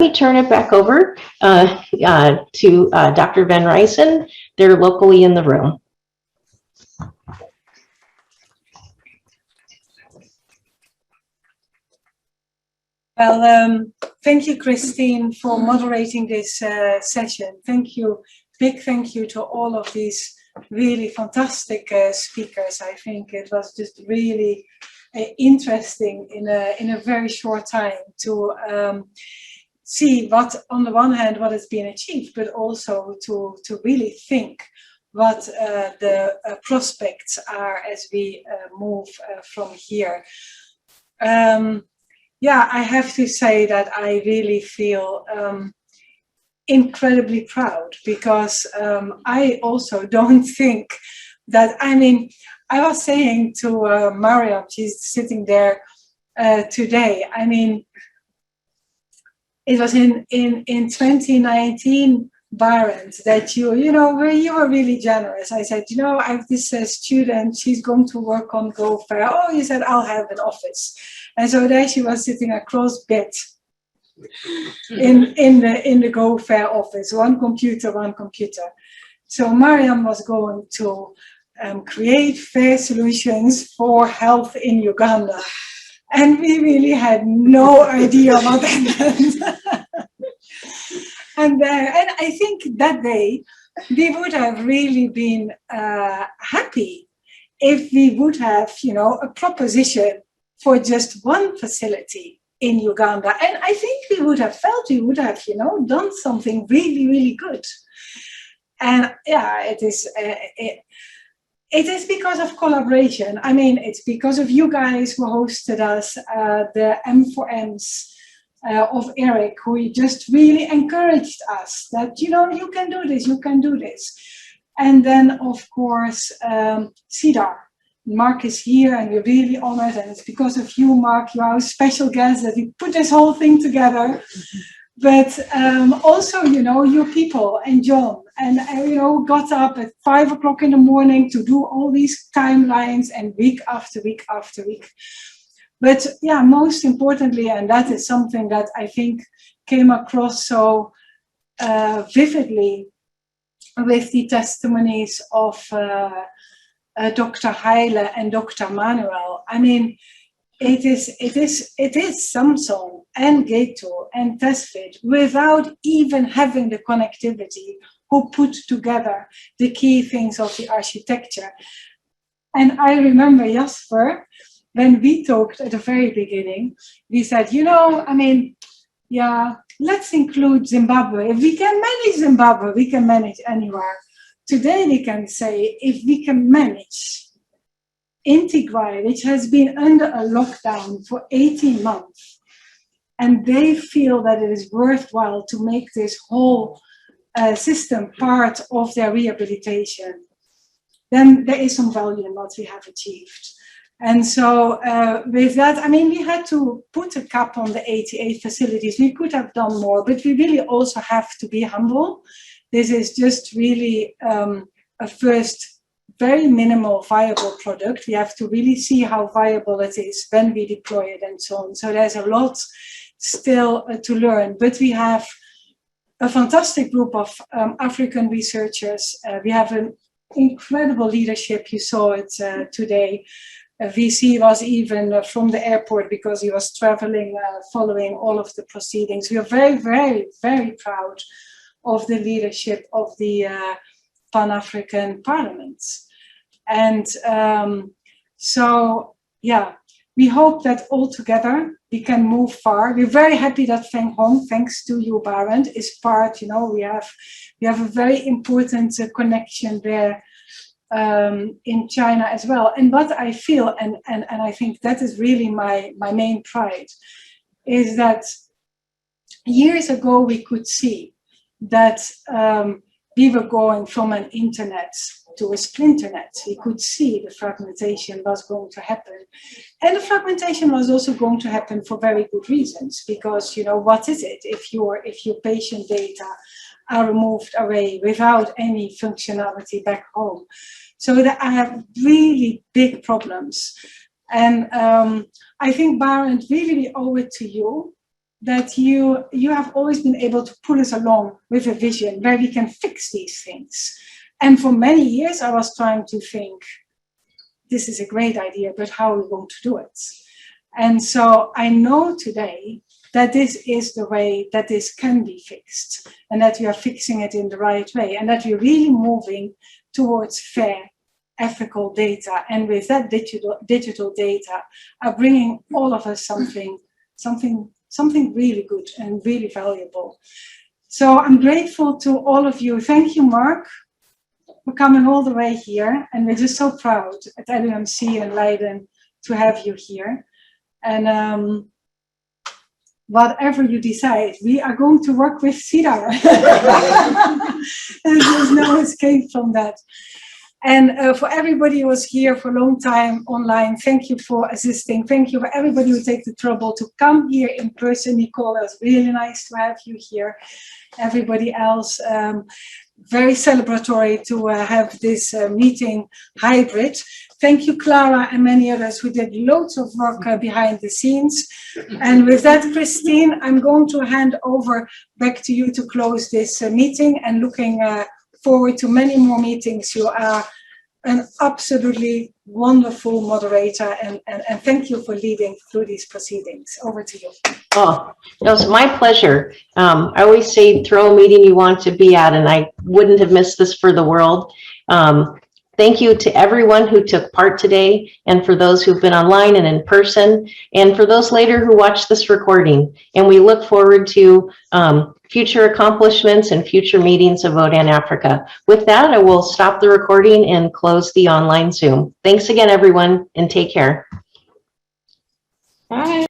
me turn it back over to Dr. Van Reisen. They're locally in the room. Well, thank you, Christine, for moderating this session. Thank you, big thank you to all of these really fantastic speakers. I think it was just really interesting in a very short time to see what, on the one hand, what has been achieved, but also to really think what the prospects are as we move from here. Yeah, I have to say that I really feel incredibly proud, because I also don't think that, I mean, I was saying to Mirjam, she's sitting there today, I mean, it was in 2019, Barend, that you know, where you were really generous. I said, you know, I have this student, she's going to work on Go Fair. Oh, you said, I'll have an office. And so there she was sitting across bed in the Go Fair office, one computer. So Mirjam was going to create fair solutions for health in Uganda. And we really had no idea what that meant. And I think that day we would have really been happy if we would have, you know, a proposition for just one facility in Uganda. And I think we would have felt we would have, you know, done something really, really good. And yeah, it is because of collaboration. I mean, it's because of you guys who hosted us, the M4Ms of Eric, who just really encouraged us that, you know, you can do this, you can do this. And then, of course, CEDAR. Mark is here, and we're really honored, and it's because of you, Mark, you are a special guest, that we put this whole thing together. But also, you know, your people and John, and you know, got up at 5 o'clock in the morning to do all these timelines, and week after week after week. But yeah, most importantly, and that is something that I think came across so vividly with the testimonies of Dr. Heile and Dr. Manuel. I mean, it is Samsung and Gato and TestFit without even having the connectivity who put together the key things of the architecture. And I remember Jasper, when we talked at the very beginning, we said, you know, I mean, yeah, let's include Zimbabwe. If we can manage Zimbabwe, we can manage anywhere. Today we can say, if we can manage Intigrai, which has been under a lockdown for 18 months, and they feel that it is worthwhile to make this whole system part of their rehabilitation, then there is some value in what we have achieved. And so with that, I mean, we had to put a cap on the 88 facilities. We could have done more, but we really also have to be humble. This is just really a first very minimal viable product. We have to really see how viable it is when we deploy it and so on. So there's a lot still to learn, but we have a fantastic group of African researchers. We have an incredible leadership. You saw it today. VC was even from the airport because he was traveling, following all of the proceedings. We are very, very, very proud of the leadership of the Pan-African parliaments. And so, yeah, we hope that all together we can move far. We're very happy that Feng Hong, thanks to you, Barend, is part, you know, we have a very important connection there in China as well. And what I feel, and I think that is really my main pride, is that years ago we could see that we were going from an internet to a splinternet. We could see the fragmentation was going to happen. And the fragmentation was also going to happen for very good reasons, because, you know, what is it if your patient data are removed away without any functionality back home? So that I have really big problems. And I think, Barend, really we owe it to you that you have always been able to pull us along with a vision where we can fix these things. And for many years, I was trying to think, this is a great idea, but how are we going to do it? And so I know today that this is the way that this can be fixed, and that we are fixing it in the right way, and that we're really moving towards fair, ethical data. And with that digital data are bringing all of us something really good and really valuable. So I'm grateful to all of you. Thank you, Mark, for coming all the way here. And we're just so proud at LUMC in Leiden to have you here. And whatever you decide, we are going to work with CEDAR. There's no escape from that. And for everybody who was here for a long time online, thank you for assisting. Thank you for everybody who take the trouble to come here in person. Nicole, it was really nice to have you here. Everybody else, very celebratory to have this meeting hybrid. Thank you, Clara, and many others who did loads of work behind the scenes. And with that, Christine, I'm going to hand over back to you to close this meeting, and looking forward to many more meetings. You are an absolutely wonderful moderator, and thank you for leading through these proceedings. Over to you. Oh, it was my pleasure. I always say throw a meeting you want to be at, and I wouldn't have missed this for the world. Thank you to everyone who took part today, and for those who've been online and in person, and for those later who watch this recording. And we look forward to future accomplishments and future meetings of VODAN-Africa. With that, I will stop the recording and close the online Zoom. Thanks again, everyone, and take care. Bye.